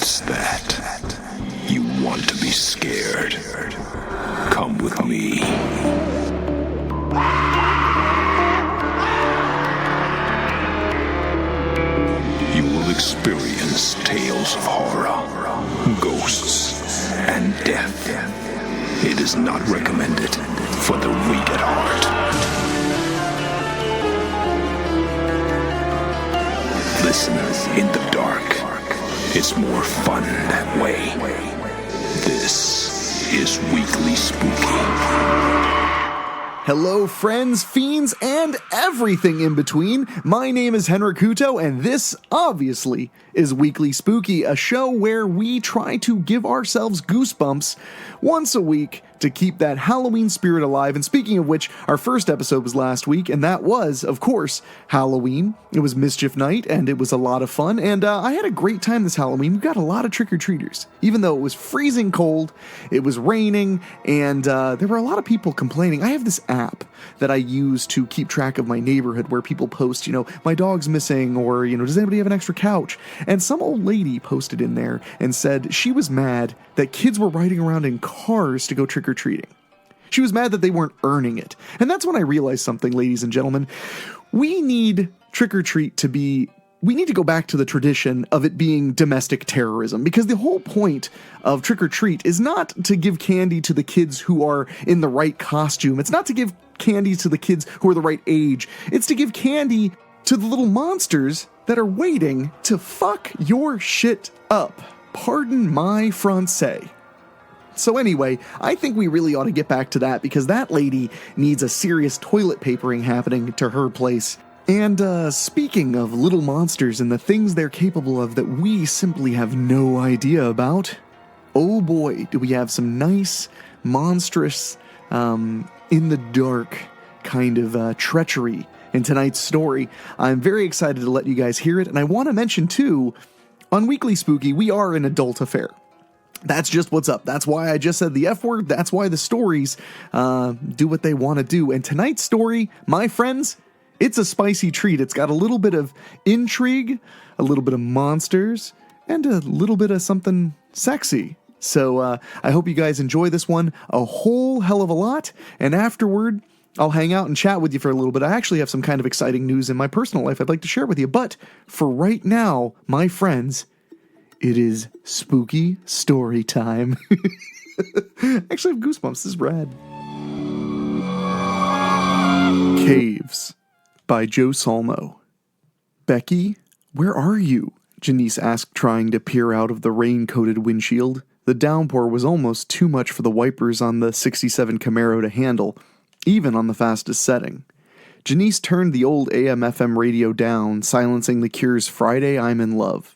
What's that? You want to be scared? Come with me. You will experience tales of horror, ghosts, and death. It is not recommended for the weak at heart. Listen in the dark. It's more fun that way. This is Weekly Spooky. Hello, friends, fiends, and everything in between. My name is Henrique Couto, and this, obviously, is Weekly Spooky, a show where we try to give ourselves goosebumps once a week to keep that Halloween spirit alive. And speaking of which, our first episode was last week, and that was, of course, Halloween. It was Mischief Night, and it was a lot of fun, and I had a great time this Halloween. We got a lot of trick-or-treaters. Even though it was freezing cold, it was raining, and there were a lot of people complaining. I have this app that I use to keep track of my neighborhood where people post, my dog's missing, or, does anybody have an extra couch? And some old lady posted in there and said she was mad that kids were riding around in cars to go trick-or-treating. She was mad that they weren't earning it. And that's when I realized something, ladies and gentlemen. We need trick-or-treat to be... We need to go back to the tradition of it being domestic terrorism, because the whole point of trick-or-treat is not to give candy to the kids who are in the right costume. It's not to give candy to the kids who are the right age. It's to give candy to the little monsters that are waiting to fuck your shit up. Pardon my Francais. So anyway, I think we really ought to get back to that, because that lady needs a serious toilet papering happening to her place. And speaking of little monsters and the things they're capable of that we simply have no idea about, oh boy, do we have some nice, monstrous, in the dark kind of treachery in tonight's story. I'm very excited to let you guys hear it, and I want to mention too, on Weekly Spooky, we are an adult affair. That's just what's up. That's why I just said the F word. That's why the stories do what they want to do. And tonight's story, my friends, it's a spicy treat. It's got a little bit of intrigue, a little bit of monsters, and a little bit of something sexy. So I hope you guys enjoy this one a whole hell of a lot. And afterward, I'll hang out and chat with you for a little bit. I actually have some kind of exciting news in my personal life I'd like to share with you. But for right now, my friends, it is spooky story time. Actually, I have goosebumps. This is rad. Caves by Joe Salmo. Becky, where are you? Janice asked, trying to peer out of the rain-coated windshield. The downpour was almost too much for the wipers on the 67 Camaro to handle, even on the fastest setting. Janice turned the old AM/FM radio down, silencing the Cure's Friday I'm in Love.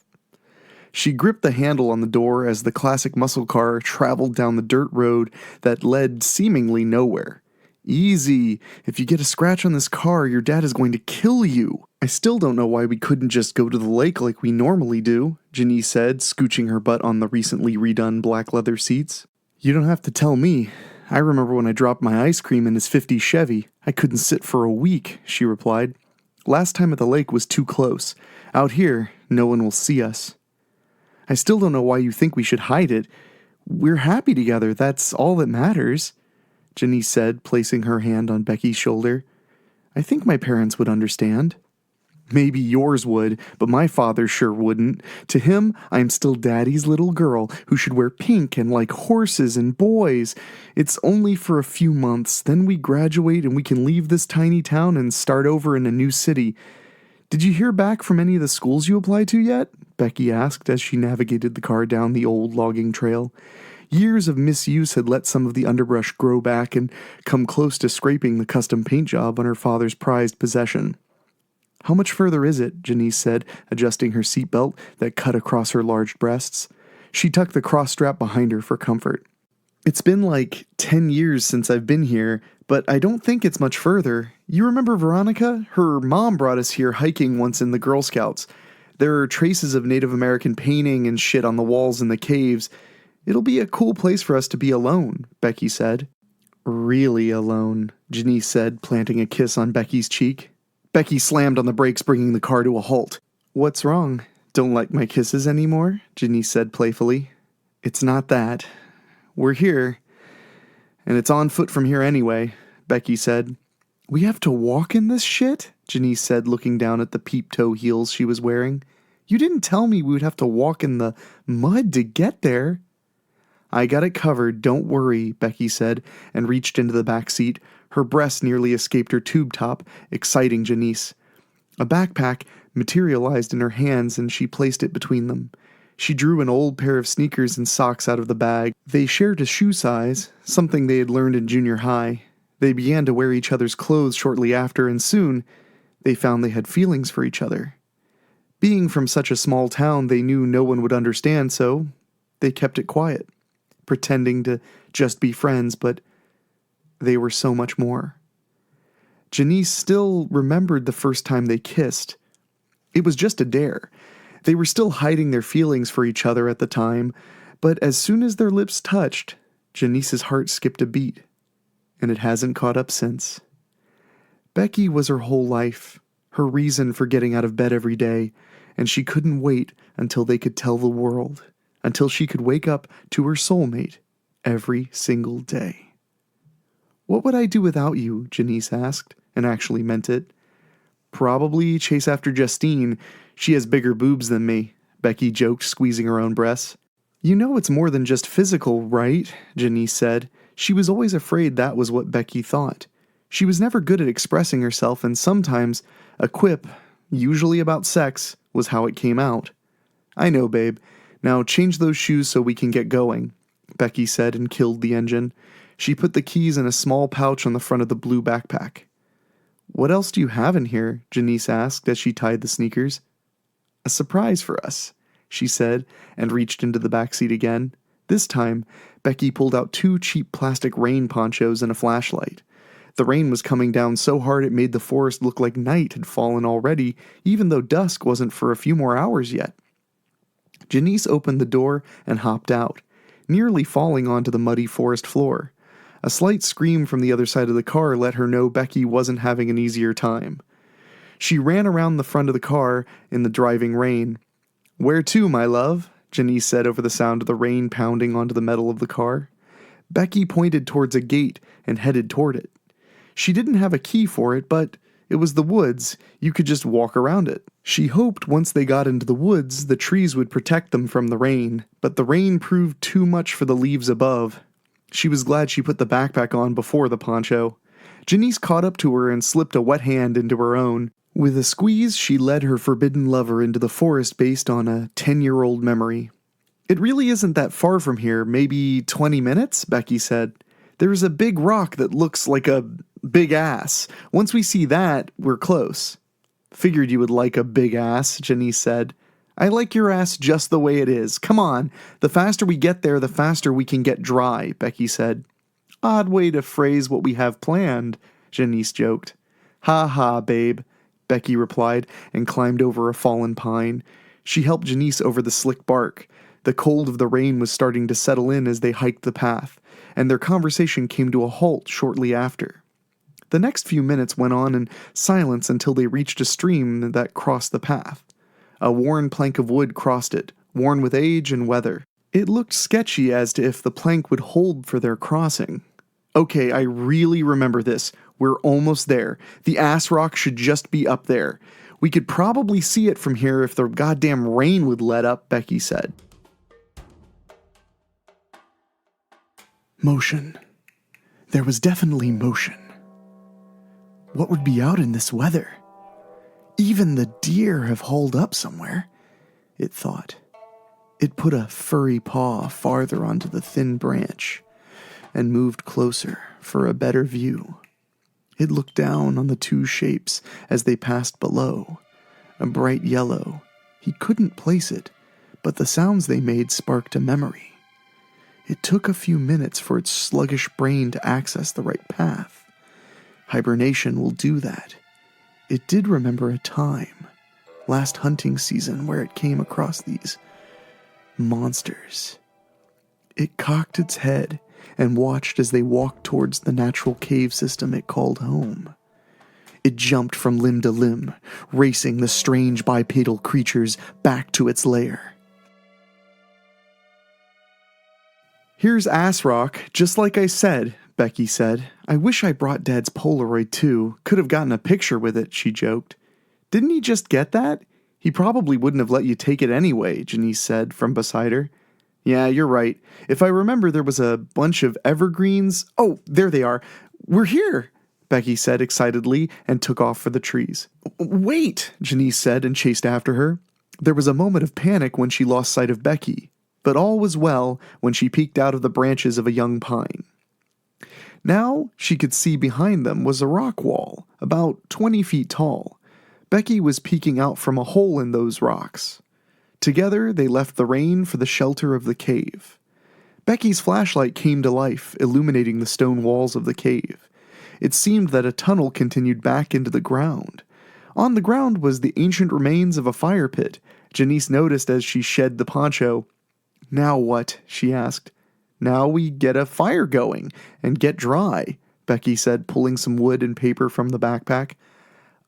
She gripped the handle on the door as the classic muscle car traveled down the dirt road that led seemingly nowhere. Easy. If you get a scratch on this car, your dad is going to kill you. I still don't know why we couldn't just go to the lake like we normally do, Janice said, scooching her butt on the recently redone black leather seats. You don't have to tell me. I remember when I dropped my ice cream in his '50 Chevy. I couldn't sit for a week, she replied. Last time at the lake was too close. Out here, no one will see us. I still don't know why you think we should hide it. We're happy together, that's all that matters, Janice said, placing her hand on Becky's shoulder. I think my parents would understand. Maybe yours would, but my father sure wouldn't. To him, I am still Daddy's little girl who should wear pink and like horses and boys. It's only for a few months, then we graduate and we can leave this tiny town and start over in a new city. Did you hear back from any of the schools you applied to yet? Becky asked as she navigated the car down the old logging trail. Years of misuse had let some of the underbrush grow back and come close to scraping the custom paint job on her father's prized possession. How much further is it? Janice said, adjusting her seatbelt that cut across her large breasts. She tucked the cross strap behind her for comfort. It's been like 10 years since I've been here, but I don't think it's much further. You remember Veronica? Her mom brought us here hiking once in the Girl Scouts. There are traces of Native American painting and shit on the walls in the caves. It'll be a cool place for us to be alone, Becky said. Really alone, Janice said, planting a kiss on Becky's cheek. Becky slammed on the brakes, bringing the car to a halt. What's wrong? Don't like my kisses anymore? Janice said playfully. It's not that. We're here, and it's on foot from here anyway, Becky said. We have to walk in this shit? Janice said, looking down at the peep-toe heels she was wearing. You didn't tell me we would have to walk in the mud to get there. I got it covered, don't worry, Becky said, and reached into the back seat. Her breast nearly escaped her tube top, exciting Janice. A backpack materialized in her hands, and she placed it between them. She drew an old pair of sneakers and socks out of the bag. They shared a shoe size, something they had learned in junior high. They began to wear each other's clothes shortly after, and soon they found they had feelings for each other. Being from such a small town, they knew no one would understand, so they kept it quiet, pretending to just be friends, but they were so much more. Janice still remembered the first time they kissed. It was just a dare. They were still hiding their feelings for each other at the time, but as soon as their lips touched, Janice's heart skipped a beat, and it hasn't caught up since. Becky was her whole life, her reason for getting out of bed every day, and she couldn't wait until they could tell the world, until she could wake up to her soulmate every single day. What would I do without you? Janice asked, and actually meant it. Probably chase after Justine. She has bigger boobs than me, Becky joked, squeezing her own breasts. You know it's more than just physical, right? Janice said. She was always afraid that was what Becky thought. She was never good at expressing herself, and sometimes a quip, usually about sex, was how it came out. I know, babe. Now change those shoes so we can get going, Becky said and killed the engine. She put the keys in a small pouch on the front of the blue backpack. What else do you have in here? Janice asked as she tied the sneakers. A surprise for us, she said, and reached into the back seat again. This time, Becky pulled out 2 cheap plastic rain ponchos and a flashlight. The rain was coming down so hard it made the forest look like night had fallen already, even though dusk wasn't for a few more hours yet. Janice opened the door and hopped out, nearly falling onto the muddy forest floor. A slight scream from the other side of the car let her know Becky wasn't having an easier time. She ran around the front of the car in the driving rain. Where to, my love? Janice said over the sound of the rain pounding onto the metal of the car. Becky pointed towards a gate and headed toward it. She didn't have a key for it, but it was the woods. You could just walk around it. She hoped once they got into the woods, the trees would protect them from the rain, but the rain proved too much for the leaves above. She was glad she put the backpack on before the poncho. Janice caught up to her and slipped a wet hand into her own. With a squeeze, she led her forbidden lover into the forest based on a 10-year-old memory. It really isn't that far from here, maybe 20 minutes, Becky said. There's a big rock that looks like a big ass. Once we see that, we're close. Figured you would like a big ass, Janice said. I like your ass just the way it is. Come on, the faster we get there, the faster we can get dry, Becky said. Odd way to phrase what we have planned, Janice joked. Ha ha, babe, Becky replied and climbed over a fallen pine. She helped Janice over the slick bark. The cold of the rain was starting to settle in as they hiked the path, and their conversation came to a halt shortly after. The next few minutes went on in silence until they reached a stream that crossed the path. A worn plank of wood crossed it, worn with age and weather. It looked sketchy as to if the plank would hold for their crossing. Okay, I really remember this. We're almost there. The ass rock should just be up there. We could probably see it from here if the goddamn rain would let up, Becky said. Motion. There was definitely motion. What would be out in this weather? Even the deer have hauled up somewhere, it thought. It put a furry paw farther onto the thin branch and moved closer for a better view. It looked down on the 2 shapes as they passed below. A bright yellow. He couldn't place it, but the sounds they made sparked a memory. It took a few minutes for its sluggish brain to access the right path. Hibernation will do that. It did remember a time, last hunting season, where it came across these monsters. It cocked its head and watched as they walked towards the natural cave system it called home. It jumped from limb to limb, racing the strange bipedal creatures back to its lair. "Here's Ass Rock, just like I said," Becky said. "I wish I brought Dad's Polaroid too. Could have gotten a picture with it," she joked. "Didn't he just get that? He probably wouldn't have let you take it anyway," Janice said from beside her. "Yeah, you're right. If I remember, there was a bunch of evergreens. Oh, there they are. We're here," Becky said excitedly and took off for the trees. "Wait," Janice said and chased after her. There was a moment of panic when she lost sight of Becky, but all was well when she peeked out of the branches of a young pine. Now she could see behind them was a rock wall, about 20 feet tall. Becky was peeking out from a hole in those rocks. Together they left the rain for the shelter of the cave. Becky's flashlight came to life, illuminating the stone walls of the cave. It seemed that a tunnel continued back into the ground. On the ground was the ancient remains of a fire pit, Janice noticed as she shed the poncho. "Now what?" she asked. "Now we get a fire going and get dry," Becky said, pulling some wood and paper from the backpack.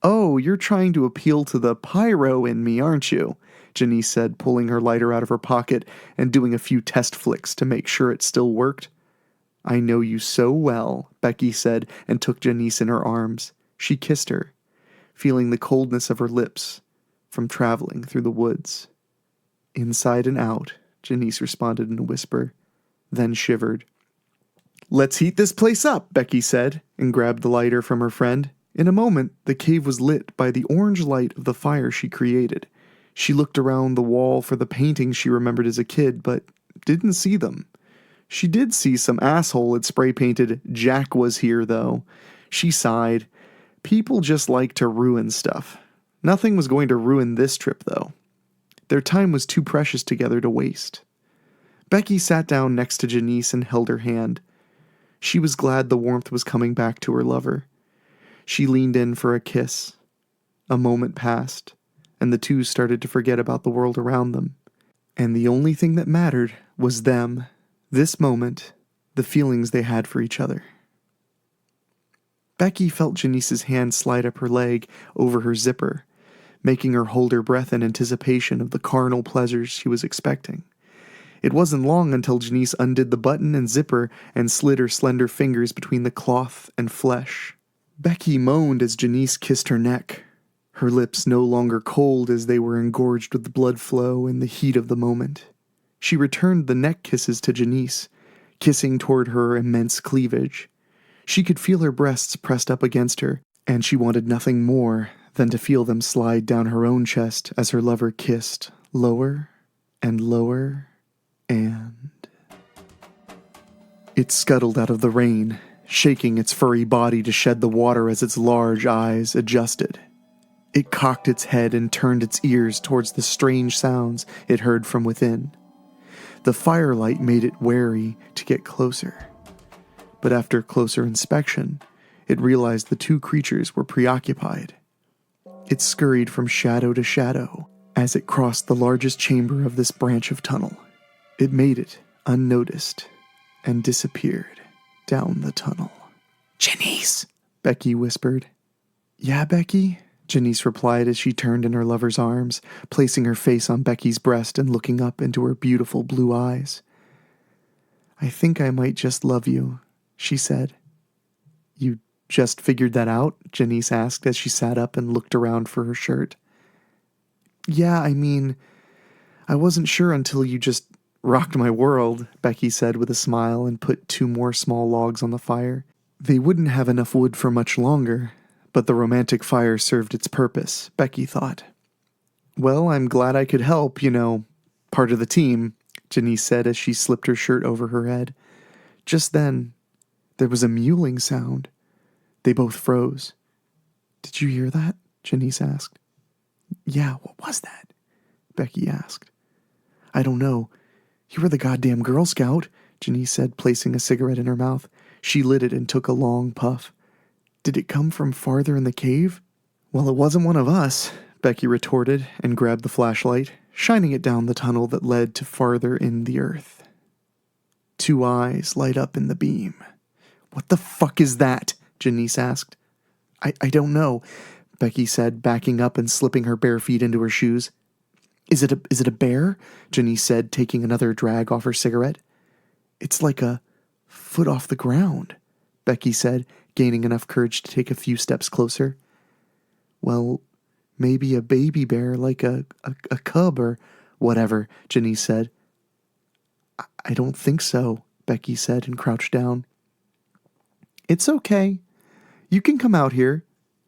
"Oh, you're trying to appeal to the pyro in me, aren't you?" Janice said, pulling her lighter out of her pocket and doing a few test flicks to make sure it still worked. "I know you so well," Becky said, and took Janice in her arms. She kissed her, feeling the coldness of her lips from traveling through the woods. "Inside and out," Janice responded in a whisper, then shivered. "Let's heat this place up," Becky said, and grabbed the lighter from her friend. In a moment, the cave was lit by the orange light of the fire she created. She looked around the wall for the paintings she remembered as a kid, but didn't see them. She did see some asshole had spray-painted "Jack was here," though. She sighed. People just like to ruin stuff. Nothing was going to ruin this trip, though. Their time was too precious together to waste. Becky sat down next to Janice and held her hand. She was glad the warmth was coming back to her lover. She leaned in for a kiss. A moment passed, and the two started to forget about the world around them. And the only thing that mattered was them, this moment, the feelings they had for each other. Becky felt Janice's hand slide up her leg over her zipper, making her hold her breath in anticipation of the carnal pleasures she was expecting. It wasn't long until Janice undid the button and zipper and slid her slender fingers between the cloth and flesh. Becky moaned as Janice kissed her neck, her lips no longer cold as they were engorged with blood flow in the heat of the moment. She returned the neck kisses to Janice, kissing toward her immense cleavage. She could feel her breasts pressed up against her, and she wanted nothing more than to feel them slide down her own chest as her lover kissed, lower and lower, and... It scuttled out of the rain, shaking its furry body to shed the water as its large eyes adjusted. It cocked its head and turned its ears towards the strange sounds it heard from within. The firelight made it wary to get closer. But after closer inspection, it realized the two creatures were preoccupied. It scurried from shadow to shadow as it crossed the largest chamber of this branch of tunnel. It made it unnoticed and disappeared down the tunnel. "Janice," Becky whispered. "Yeah, Becky?" Janice replied as she turned in her lover's arms, placing her face on Becky's breast and looking up into her beautiful blue eyes. "I think I might just love you," she said. "You just figured that out?" Janice asked as she sat up and looked around for her shirt. "Yeah, I mean, I wasn't sure until you just rocked my world," Becky said with a smile and put 2 more small logs on the fire. They wouldn't have enough wood for much longer, but the romantic fire served its purpose, Becky thought. "Well, I'm glad I could help, part of the team," Janice said as she slipped her shirt over her head. Just then, there was a mewling sound. They both froze. "Did you hear that?" Janice asked. "Yeah, what was that?" Becky asked. "I don't know. You were the goddamn Girl Scout," Janice said, placing a cigarette in her mouth. She lit it and took a long puff. "Did it come from farther in the cave?" "Well, it wasn't one of us," Becky retorted and grabbed the flashlight, shining it down the tunnel that led to farther in the earth. 2 eyes light up in the beam. "What the fuck is that?" Janice asked. I don't know, Becky said, backing up and slipping her bare feet into her shoes. Is it a bear? Janice said, taking another drag off her cigarette. It's like a foot off the ground, Becky said, gaining enough courage to take a few steps closer. Well, maybe a baby bear, like a cub or whatever, Janice said. I don't think so, Becky said and crouched down. It's okay. You can come out here.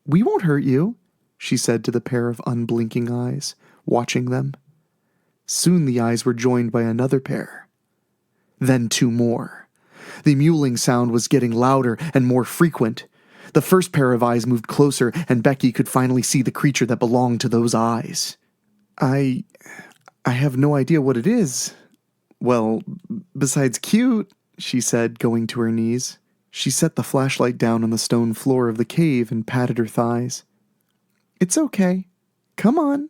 We won't hurt you, she said to the pair of unblinking eyes, watching them. Soon the eyes were joined by another pair. Then two more. The mewling sound was getting louder and more frequent. The first pair of eyes moved closer, and Becky could finally see the creature that belonged to those eyes. I have no idea what it is. Well, besides cute, she said, going to her knees. She set the flashlight down on the stone floor of the cave and patted her thighs. It's okay. Come on.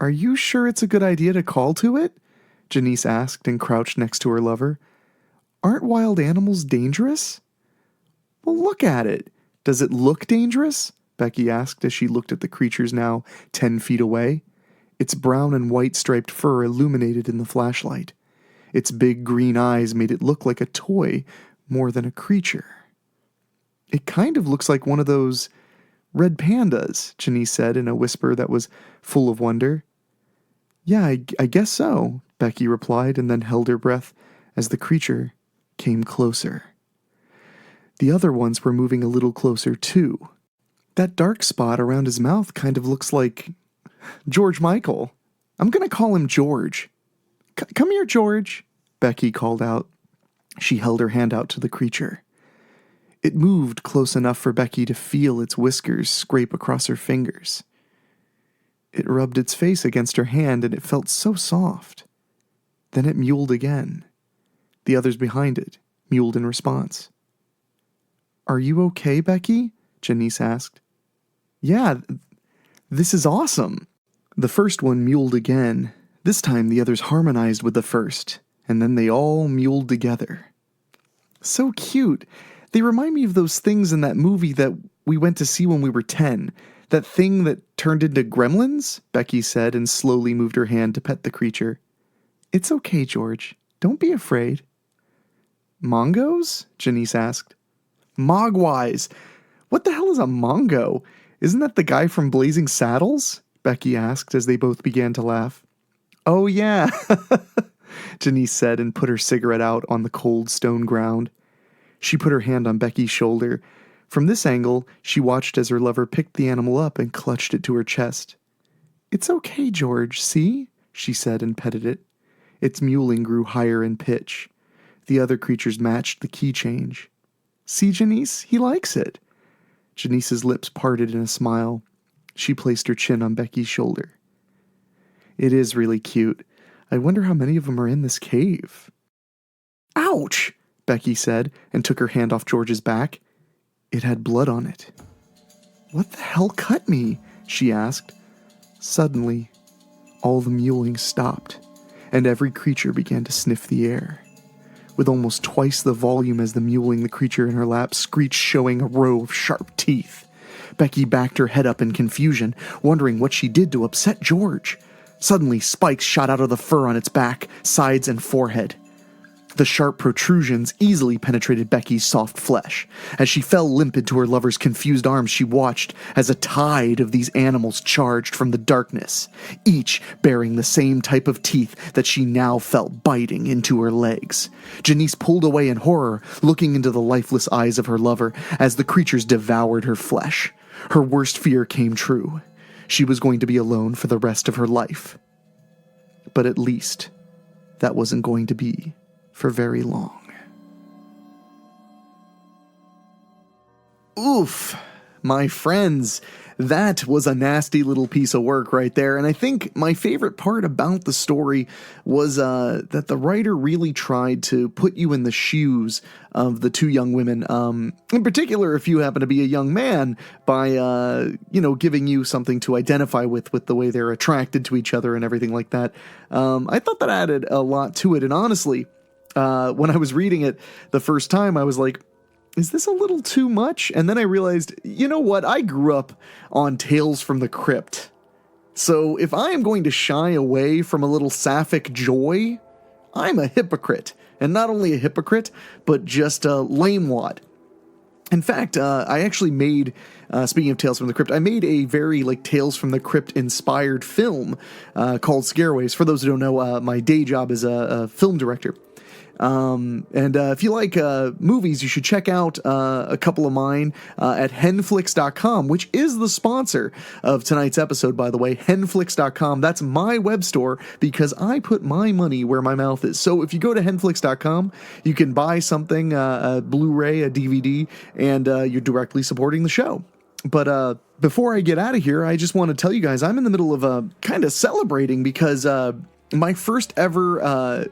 Are you sure it's a good idea to call to it? Janice asked and crouched next to her lover. Aren't wild animals dangerous? Well, look at it. Does it look dangerous? Becky asked as she looked at the creatures now 10 feet away. Its brown and white striped fur illuminated in the flashlight. Its big green eyes made it look like a toy more than a creature. It kind of looks like one of those red pandas, Janice said in a whisper that was full of wonder. Yeah, I guess so, Becky replied and then held her breath as the creature came closer. The other ones were moving a little closer too. That dark spot around his mouth kind of looks like George Michael. I'm going to call him George. Come here, George, Becky called out. She held her hand out to the creature. It moved close enough for Becky to feel its whiskers scrape across her fingers. It rubbed its face against her hand, and it felt so soft. Then it mewled again. The others behind it mewled in response. Are you okay, Becky? Janice asked. Yeah, this is awesome. The first one mewled again. This time the others harmonized with the first, and then they all mewled together. So cute. They remind me of those things in that movie that we went to see when we were 10. That thing that turned into gremlins, Becky said and slowly moved her hand to pet the creature. It's okay, George. Don't be afraid. Mongos? Janice asked. Mogwais. What the hell is a mongo? Isn't that the guy from Blazing Saddles? Becky asked as they both began to laugh. Oh, yeah, Janice said and put her cigarette out on the cold stone ground. She put her hand on Becky's shoulder. From this angle, she watched as her lover picked the animal up and clutched it to her chest. It's okay, George, see? She said and petted it. Its mewling grew higher in pitch. The other creatures matched the key change. See, Janice, he likes it. Janice's lips parted in a smile. She placed her chin on Becky's shoulder. It is really cute. I wonder how many of them are in this cave. Ouch! Becky said and took her hand off George's back. It had blood on it. What the hell cut me? She asked. Suddenly, all the mewling stopped, and every creature began to sniff the air. With almost twice the volume as the mewling, the creature in her lap screeched, showing a row of sharp teeth. Becky backed her head up in confusion, wondering what she did to upset George. Suddenly, spikes shot out of the fur on its back, sides, and forehead. The sharp protrusions easily penetrated Becky's soft flesh. As she fell limp into her lover's confused arms, she watched as a tide of these animals charged from the darkness, each bearing the same type of teeth that she now felt biting into her legs. Janice pulled away in horror, looking into the lifeless eyes of her lover as the creatures devoured her flesh. Her worst fear came true. She was going to be alone for the rest of her life. But at least, that wasn't going to be for very long. Oof, my friends, that was a nasty little piece of work right there. And I think my favorite part about the story was that the writer really tried to put you in the shoes of the two young women. In particular, if you happen to be a young man, by giving you something to identify with the way they're attracted to each other and everything like that. I thought that added a lot to it. And honestly, when I was reading it the first time, I was like, is this a little too much? And then I realized, you know what? I grew up on Tales from the Crypt. So if I am going to shy away from a little sapphic joy, I'm a hypocrite. And not only a hypocrite, but just a lamewad. In fact, I actually made, speaking of Tales from the Crypt, I made a very Tales from the Crypt inspired film called Scareways. For those who don't know, my day job is a film director. And if you like movies, you should check out a couple of mine at henflix.com, which is the sponsor of tonight's episode, by the way. henflix.com. That's my web store because I put my money where my mouth is. So if you go to henflix.com, you can buy something, a Blu-ray, a DVD, and you're directly supporting the show. But before I get out of here, I just want to tell you guys I'm in the middle of kind of celebrating because my first ever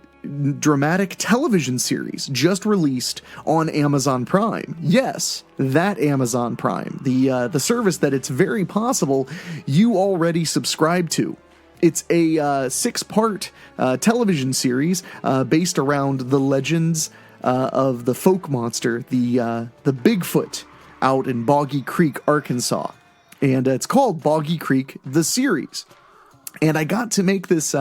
dramatic television series just released on Amazon Prime. Yes, that Amazon Prime, the service that it's very possible you already subscribe to. It's a 6-part television series based around the legends of the folk monster, the Bigfoot, out in Boggy Creek, Arkansas, and it's called Boggy Creek the series. And I got to make this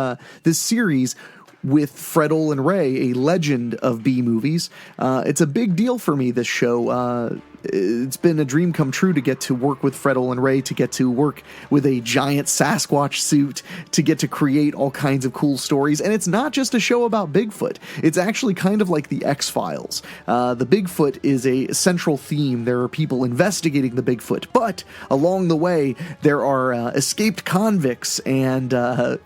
series with Fredel and Ray, a legend of B-movies. It's a big deal for me, this show. It's been a dream come true to get to work with Fredel and Ray, to get to work with a giant Sasquatch suit, to get to create all kinds of cool stories. And it's not just a show about Bigfoot. It's actually kind of like the X-Files. The Bigfoot is a central theme. There are people investigating the Bigfoot, but along the way, there are escaped convicts and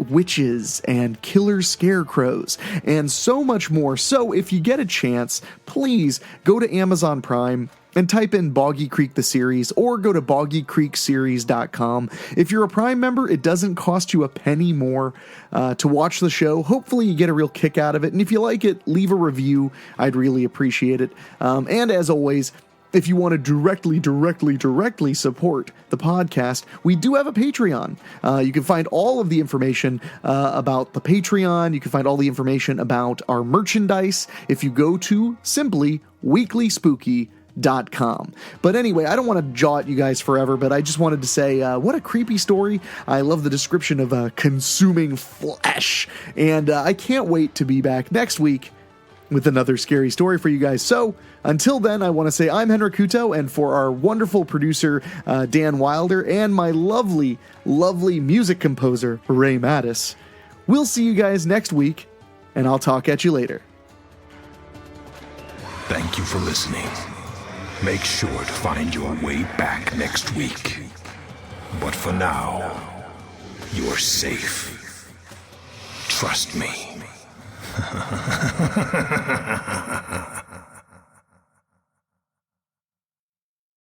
witches and killer scarecrows and so much more. So if you get a chance, please go to Amazon Prime and type in Boggy Creek the series, or go to boggycreekseries.com. If you're a Prime member, it doesn't cost you a penny more to watch the show. Hopefully you get a real kick out of it, and if you like it, leave a review. I'd really appreciate it. And as always, if you want to directly support the podcast, we do have a Patreon. You can find all of the information about the Patreon. You can find all the information about our merchandise if you go to simply weeklyspooky.com. But anyway, I don't want to jaw at you guys forever, but I just wanted to say, what a creepy story. I love the description of consuming flesh, and I can't wait to be back next week with another scary story for you guys. So until then, I want to say I'm Henrique Couto, and for our wonderful producer, Dan Wilder, and my lovely music composer, Ray Mattis, we'll see you guys next week, and I'll talk at you later. Thank you for listening. Make sure to find your way back next week. But for now, you're safe. Trust me.